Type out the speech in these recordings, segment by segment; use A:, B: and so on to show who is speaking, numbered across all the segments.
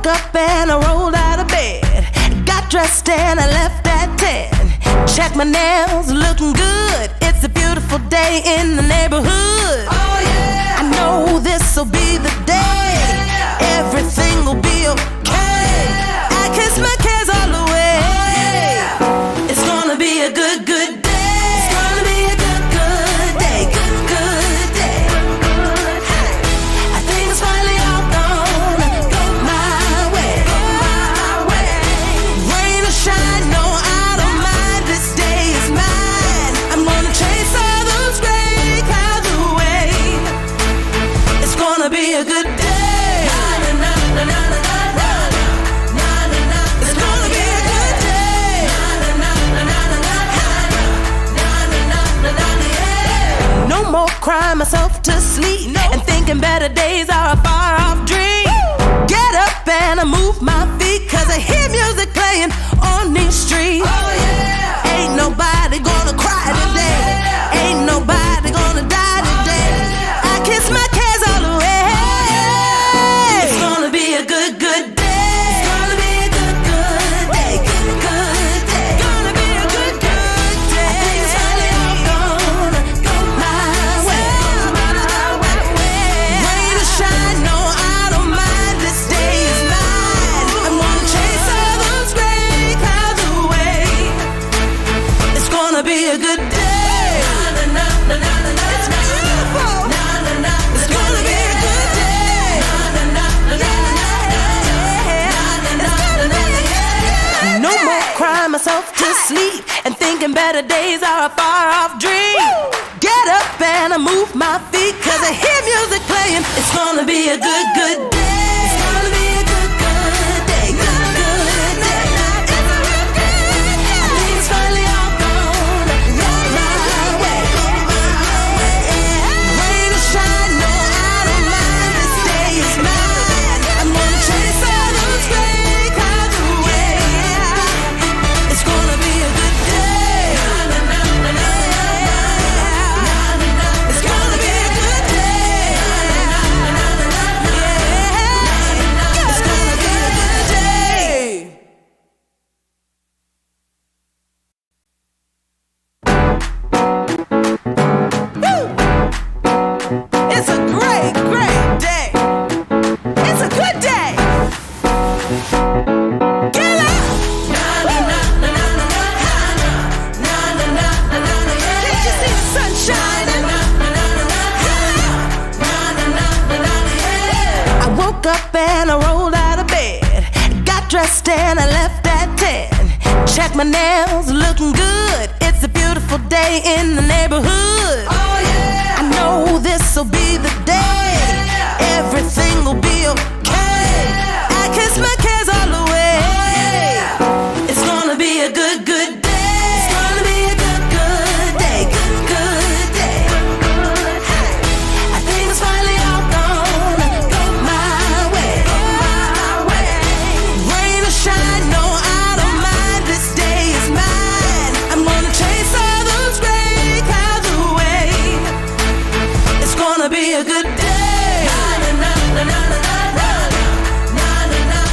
A: woke up and I rolled out of bed. Got dressed and I left at 10. Check my nails, looking good. It's a beautiful day in the neighborhood. Oh yeah! I know this'll be the day. Oh, yeah. Everything will be okay. Oh, yeah. I kiss my cares all away. Oh, yeah. It's gonna be a good, good day. It's gonna be a good, good day. Good, good day. Hey. I think it's finally all gonna go my way. Go my way. Rain or shine, no, I don't mind. This day is mine. I'm gonna chase all those gray clouds away. It's gonna be a good day. Cry myself to sleep and thinking better days are a far off dream. Get up and I move my feet, cause I hear music playing on these streets. Oh yeah! Ain't nobody gonna cry today. Oh, yeah. Ain't nobody gonna die today. Oh, yeah. I kiss my cares all away. Oh, yeah. It's gonna be a good, good day. It's gonna be a good, good day. Good, good day. Gonna be a good, good day. I think it's finally all gonna go my way. Be a good day. It's beautiful. It's gonna be a good day. No more crying myself to sleep and thinking better days are a far off dream. Get up and I move my feet, cause I hear music playing. It's gonna be a good, good day. It's gonna be a good, good day. Good, good day. I think it's finally all dressed and I left at 10. Check my nails, looking good. It's a beautiful day in the neighborhood. Oh yeah! I know this'll be the day. Oh, yeah. Everything will be okay. Oh, yeah. I kiss my cares all away. Oh, yeah. It's gonna be a good, good day. It's gonna be a good, good day. Good, good day. Hey. I think it's finally all gonna go my way. Go my way. Rain or shine, no, I don't mind. This day is mine. I'm gonna chase all those gray clouds away. It's gonna be a good day.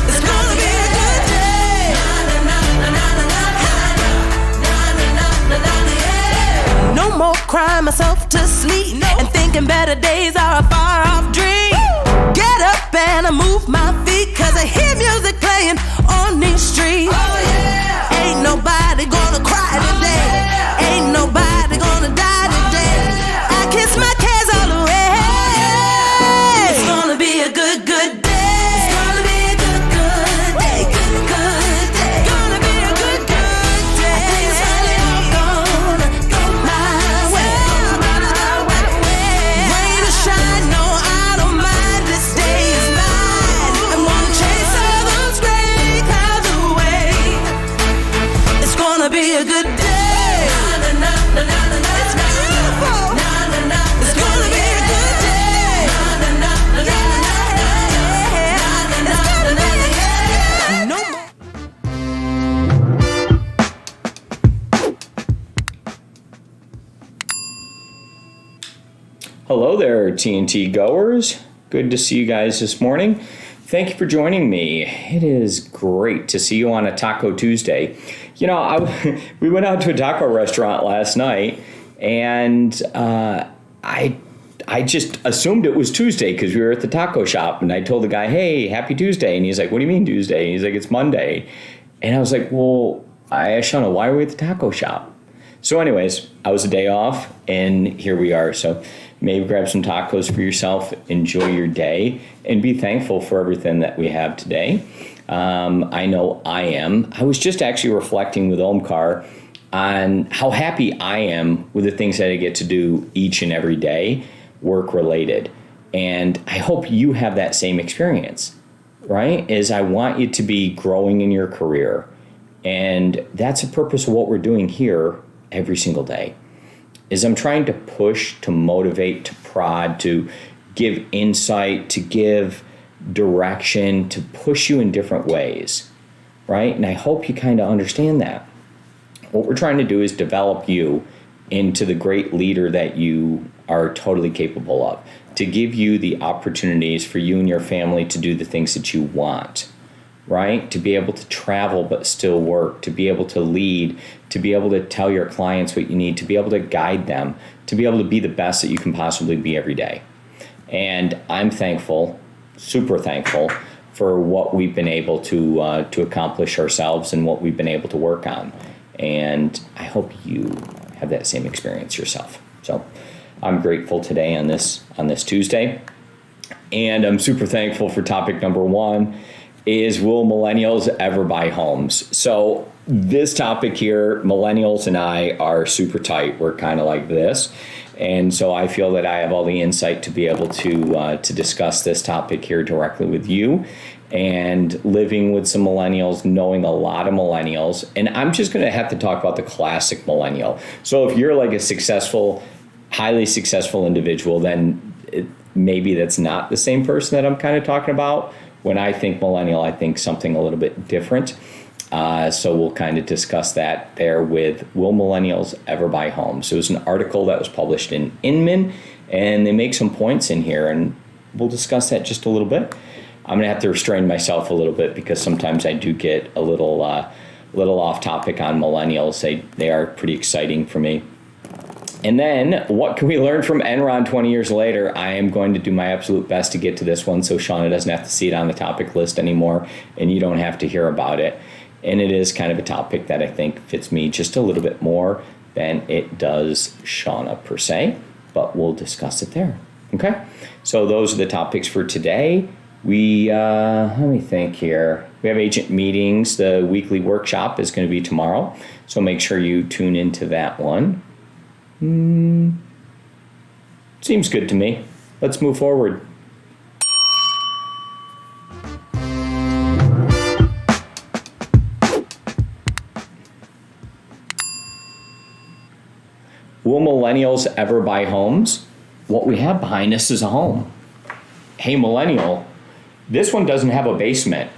A: It's gonna be a good day. No more crying myself to sleep and thinking better days are a far off dream. Get up and I move my feet, cause I hear music playing on these streets. Oh yeah! Ain't nobody gonna cry today. Oh, yeah. Ain't nobody gonna die today. Oh, yeah. I kiss my cares all away. Oh, yeah. It's gonna be a good, good day. It's gonna be a good, good day. Good, good day. Gonna be a good, good day. I think it's finally all gonna go my way. Rain or shine, no, I don't mind. This day is mine. I'm gonna chase all those gray clouds away. It's gonna be a good day. It's beautiful. It's gonna be a good day. No more.
B: Hello there, TNT goers. Good to see you guys this morning. Thank you for joining me. It is great to see you on a Taco Tuesday. You know, we went out to a taco restaurant last night, and I just assumed it was Tuesday because we were at the taco shop, and I told the guy, "Hey, happy Tuesday," and he's like, "What do you mean Tuesday?" And he's like, "It's Monday," and I was like, "Well, I asked Shana, why are we at the taco shop?" So, anyways, I was a day off, and here we are. So, maybe grab some tacos for yourself, enjoy your day, and be thankful for everything that we have today. I know I am. I was just actually reflecting with Omkar on how happy I am with the things that I get to do each and every day, work related. And I hope you have that same experience, right? Is I want you to be growing in your career. And that's the purpose of what we're doing here every single day. Is I'm trying to push, to motivate, to prod, to give insight, to give direction, to push you in different ways, right? And I hope you kind of understand that. What we're trying to do is develop you into the great leader that you are totally capable of, to give you the opportunities for you and your family to do the things that you want, right? To be able to travel but still work, to be able to lead, to be able to tell your clients what you need, to be able to guide them, to be able to be the best that you can possibly be every day. And I'm thankful, super thankful, for what we've been able to accomplish ourselves and what we've been able to work on. And I hope you have that same experience yourself. So I'm grateful today on this Tuesday. And I'm super thankful for topic number one is, will millennials ever buy homes? So this topic here, millennials and I are super tight. We're kind of like this. And so I feel that I have all the insight to be able to discuss this topic here directly with you. And living with some millennials, knowing a lot of millennials. And I'm just going to have to talk about the classic millennial. So if you're like a successful, highly successful individual, then maybe that's not the same person that I'm kind of talking about. When I think millennial, I think something a little bit different. So we'll kind of discuss that there with, will millennials ever buy homes? So it was an article that was published in Inman, and they make some points in here, and we'll discuss that just a little bit. I'm going to have to restrain myself a little bit because sometimes I do get a little off topic on millennials. They are pretty exciting for me. And then, what can we learn from Enron 20 years later? I am going to do my absolute best to get to this one so Shana doesn't have to see it on the topic list anymore and you don't have to hear about it. And it is kind of a topic that I think fits me just a little bit more than it does Shana per se, but we'll discuss it there. Okay? So those are the topics for today. We, let me think here. We have agent meetings. The weekly workshop is going to be tomorrow. So make sure you tune into that one. Seems good to me. Let's move forward. Will millennials ever buy homes? What we have behind us is a home. Hey, millennial, this one doesn't have a basement.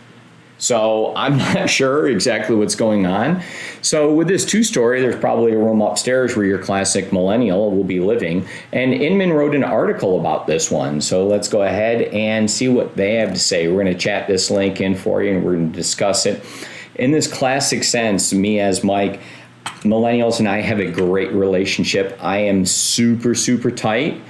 B: So I'm not sure exactly what's going on. So with this two-story, there's probably a room upstairs where your classic millennial will be living. And Inman wrote an article about this one. So let's go ahead and see what they have to say. We're going to chat this link in for you and we're going to discuss it. In this classic sense, me as Mike, millennials and I have a great relationship. I am super, super tight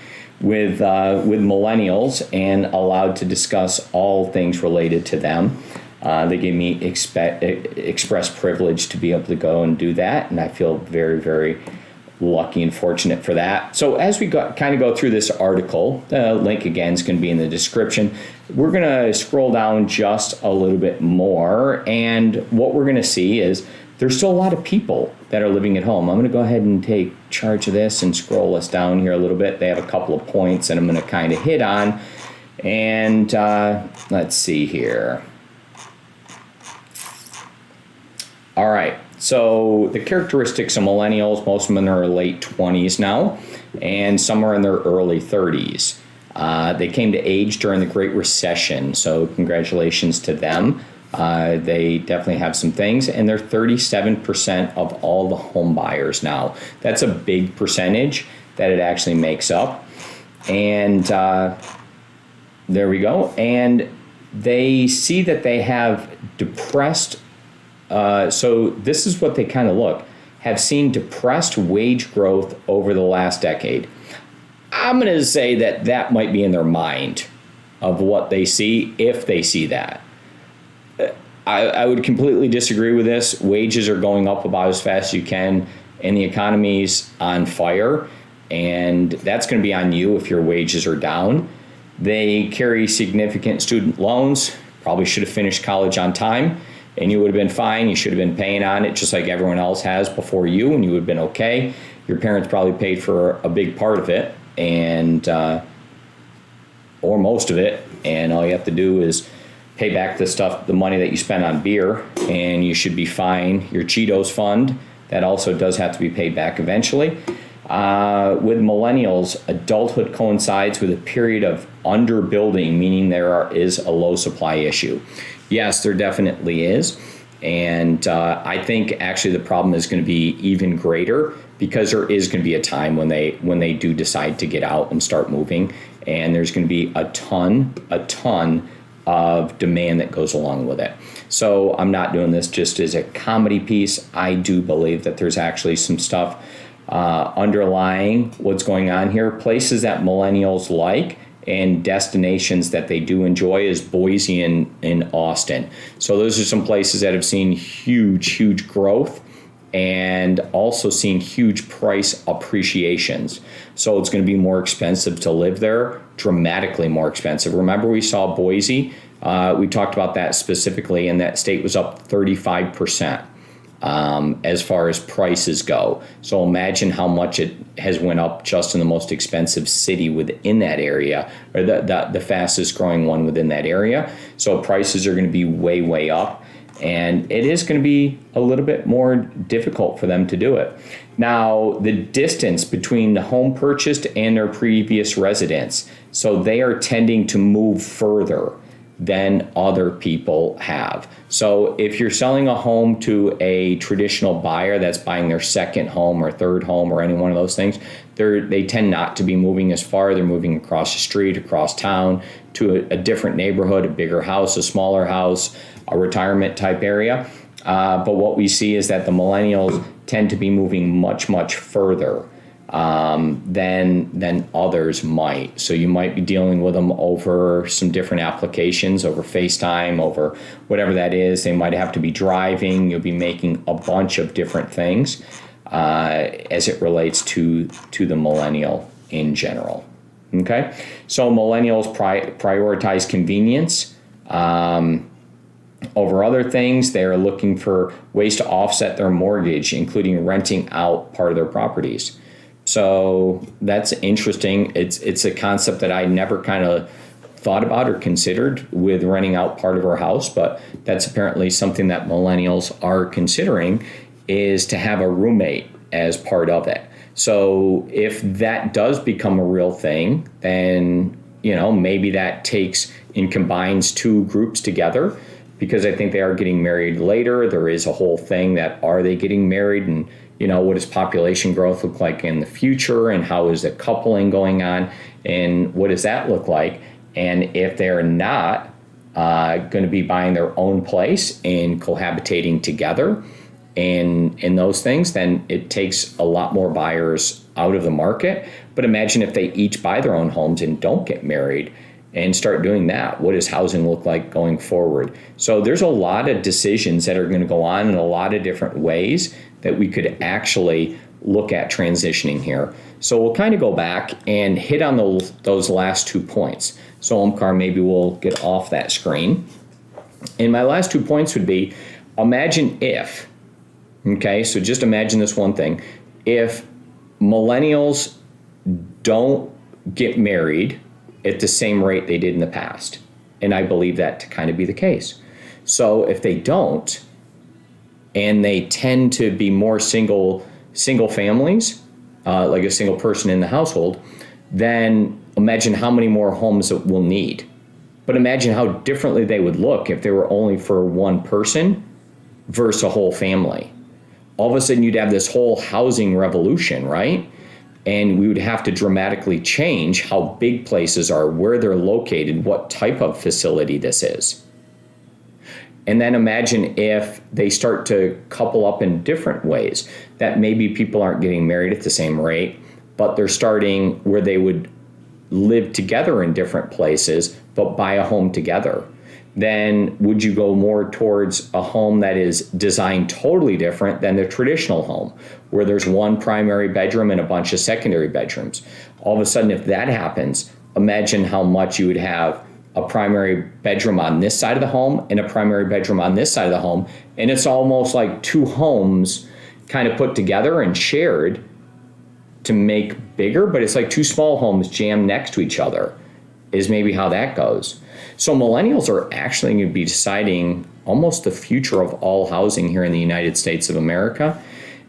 B: with millennials and allowed to discuss all things related to them. They gave me express privilege to be able to go and do that, and I feel very, very lucky and fortunate for that. So as we kind of go through this article, the link again is going to be in the description. We're going to scroll down just a little bit more, and what we're going to see is there's still a lot of people that are living at home. I'm going to go ahead and take charge of this and scroll us down here a little bit. They have a couple of points that I'm going to kind of hit on, and let's see here. All right, so the characteristics of millennials, most of them in their late 20s now, and some are in their early 30s. They came to age during the Great Recession, so congratulations to them. They definitely have some things, and they're 37% of all the home buyers now. That's a big percentage that it actually makes up. And there we go. And they see that they have depressed, so this is what they kind of have seen depressed wage growth over the last decade. I'm going to say that that might be in their mind of what they see, if they see that. I would completely disagree with this. Wages are going up about as fast as you can, and the economy's on fire, and that's going to be on you if your wages are down. They carry significant student loans, probably should have finished college on time, and you would have been fine. You should have been paying on it just like everyone else has before you, and you would have been okay. Your parents probably paid for a big part of it, and or most of it, and all you have to do is pay back the money that you spent on beer, and you should be fine. Your Cheetos fund, that also does have to be paid back eventually. With millennials, adulthood coincides with a period of underbuilding, meaning there is a low supply issue. Yes, there definitely is. And I think actually the problem is going to be even greater, because there is going to be a time when they do decide to get out and start moving, and there's going to be a ton of demand that goes along with it. So I'm not doing this just as a comedy piece. I do believe that there's actually some stuff underlying what's going on here. Places that millennials like and destinations that they do enjoy is Boise and Austin. So those are some places that have seen huge growth and also seen huge price appreciations. So it's going to be more expensive to live there, dramatically more expensive. Remember, we saw Boise, we talked about that specifically, and that state was up 35% as far as prices go. So imagine how much it has went up just in the most expensive city within that area, or the fastest growing one within that area. So prices are going to be way up. And it is going to be a little bit more difficult for them to do it. Now, the distance between the home purchased and their previous residence, so they are tending to move further than other people have. So if you're selling a home to a traditional buyer that's buying their second home or third home or any one of those things, they tend not to be moving as far. They're moving across the street, across town, to a different neighborhood, a bigger house, a smaller house, a retirement type area. But what we see is that the millennials tend to be moving much further than others might. So you might be dealing with them over some different applications, over FaceTime, over whatever that is. They might have to be driving. You'll be making a bunch of different things as it relates to the millennial in general. Okay, so millennials prioritize convenience over other things. They are looking for ways to offset their mortgage, including renting out part of their properties. So that's interesting. It's a concept that I never kind of thought about or considered with renting out part of our house, but that's apparently something that millennials are considering, is to have a roommate as part of it. So if that does become a real thing, then maybe that takes and combines two groups together, because I think they are getting married later. There is a whole thing that, are they getting married, and what does population growth look like in the future, and how is the coupling going on, and what does that look like? And if they're not going to be buying their own place and cohabitating together in those things, then it takes a lot more buyers out of the market. But imagine if they each buy their own homes and don't get married and start doing that. What does housing look like going forward? So there's a lot of decisions that are going to go on in a lot of different ways that we could actually look at transitioning here. So we'll kind of go back and hit on those last 2 points. So Omkar, maybe we'll get off that screen. And my last 2 points would be, imagine if, okay, so just imagine this one thing. If millennials don't get married at the same rate they did in the past, and I believe that to kind of be the case. So if they don't, and they tend to be more single families, like a single person in the household, then imagine how many more homes it will need. But imagine how differently they would look if they were only for one person versus a whole family. All of a sudden you'd have this whole housing revolution, right? And we would have to dramatically change how big places are, where they're located, what type of facility this is. And then imagine if they start to couple up in different ways, that maybe people aren't getting married at the same rate, but they're starting where they would live together in different places, but buy a home together. Then would you go more towards a home that is designed totally different than the traditional home, where there's one primary bedroom and a bunch of secondary bedrooms? All of a sudden, if that happens, imagine how much you would have a primary bedroom on this side of the home and a primary bedroom on this side of the home. And it's almost like two homes kind of put together and shared to make bigger, but it's like two small homes jammed next to each other, is maybe how that goes. So millennials are actually going to be deciding almost the future of all housing here in the United States of America,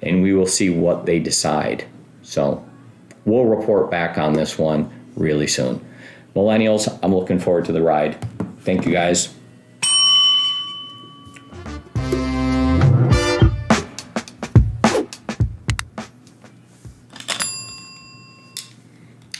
B: and we will see what they decide. So we'll report back on this one really soon. Millennials, I'm looking forward to the ride. Thank you, guys.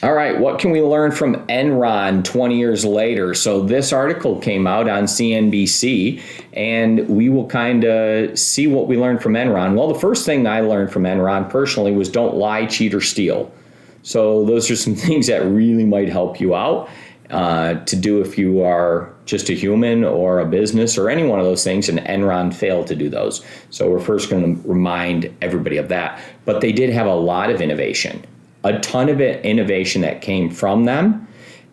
B: All right, what can we learn from Enron 20 years later? So this article came out on CNBC, and we will kind of see what we learned from Enron. Well, the first thing I learned from Enron personally was don't lie, cheat, or steal. So those are some things that really might help you out to do if you are just a human or a business or any one of those things, and Enron failed to do those. So we're first going to remind everybody of that. But they did have a lot of innovation. A ton of innovation that came from them,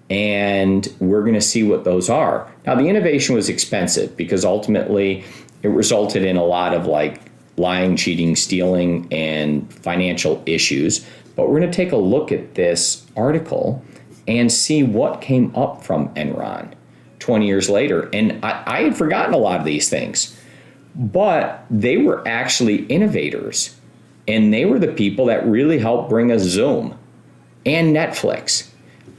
B: and we're going to see what those are. Now, the innovation was expensive because ultimately it resulted in a lot of like lying, cheating, stealing, and financial issues. But we're going to take a look at this article and see what came up from Enron 20 years later. And I had forgotten a lot of these things, but they were actually innovators. And they were the people that really helped bring us Zoom and Netflix.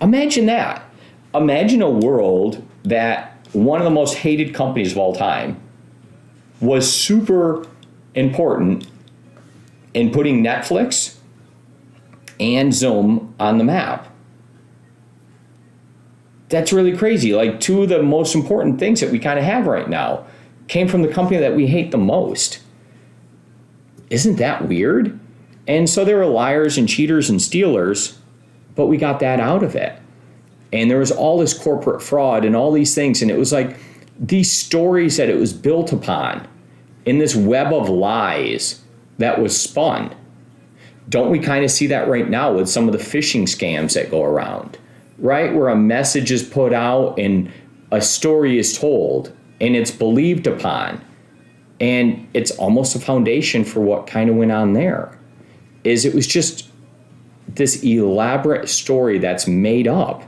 B: Imagine that. Imagine a world that one of the most hated companies of all time was super important in putting Netflix and Zoom on the map. That's really crazy. Like, two of the most important things that we kind of have right now came from the company that we hate the most. Isn't that weird? And so there were liars and cheaters and stealers, but we got that out of it. And there was all this corporate fraud and all these things. And it was like these stories that it was built upon in this web of lies that was spun. Don't we kind of see that right now with some of the phishing scams that go around, right? Where a message is put out and a story is told and it's believed upon. And it's almost a foundation for what kind of went on there. Is it was just this elaborate story that's made up.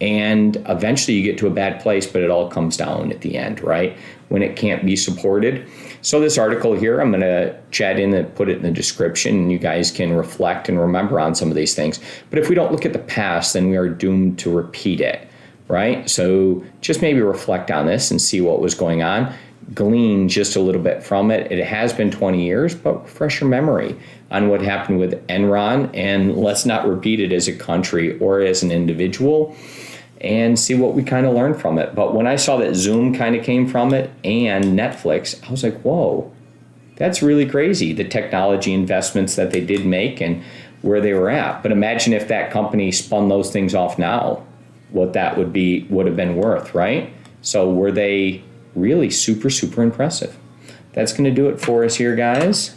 B: And eventually you get to a bad place, but it all comes down at the end, right? When it can't be supported. So this article here, I'm going to chat in and put it in the description, and you guys can reflect and remember on some of these things. But if we don't look at the past, then we are doomed to repeat it, right? So just maybe reflect on this and see what was going on. Glean just a little bit from it. It has been 20 years, but refresh your memory on what happened with Enron, and let's not repeat it as a country or as an individual, and see what we kind of learned from it. But when I saw that Zoom kind of came from it and Netflix, I was like, whoa, that's really crazy, the technology investments that they did make and where they were at. But imagine if that company spun those things off now, what that would have been worth, right? So were they really super, super impressive. That's going to do it for us here, guys.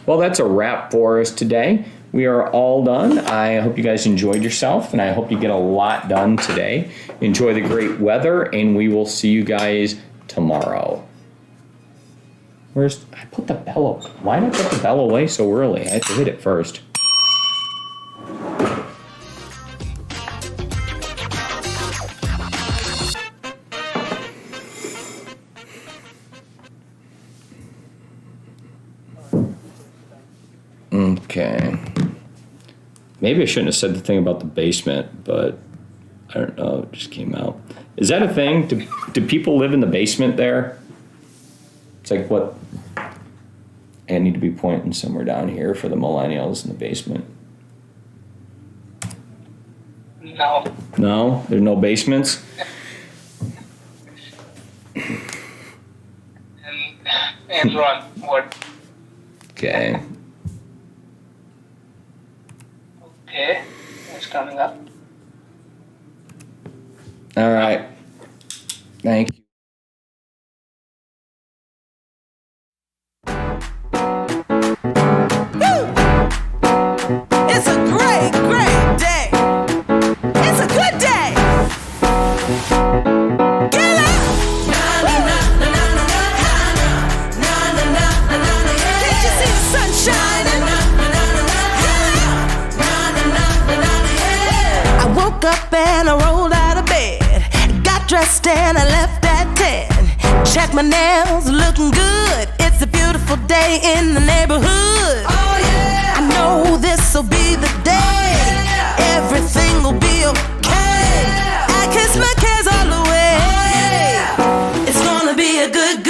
B: Well, that's a wrap for us today. We are all done. I hope you guys enjoyed yourself, and I hope you get a lot done today. Enjoy the great weather, and we will see you guys tomorrow. I put the bell up. Why did I put the bell away so early? I had to hit it first. Okay. Maybe I shouldn't have said the thing about the basement, but I don't know. It just came out. Is that a thing? Do people live in the basement there? It's like what? I need to be pointing somewhere down here for the millennials in the basement.
C: No.
B: No? There's no basements?
C: Enron, what?
B: Okay.
C: Okay, it's coming up.
B: All right. Thank you.
A: It's a great, great day. It's a good day. Get up. Can't you see the sun shining? I woke up and I rolled out of bed. Got dressed and I left at 10. Check my nails, looking good. It's a beautiful day in the neighborhood. Oh yeah. I know this'll be the day. Everything will be okay. I kiss my cares all away. It's gonna be a good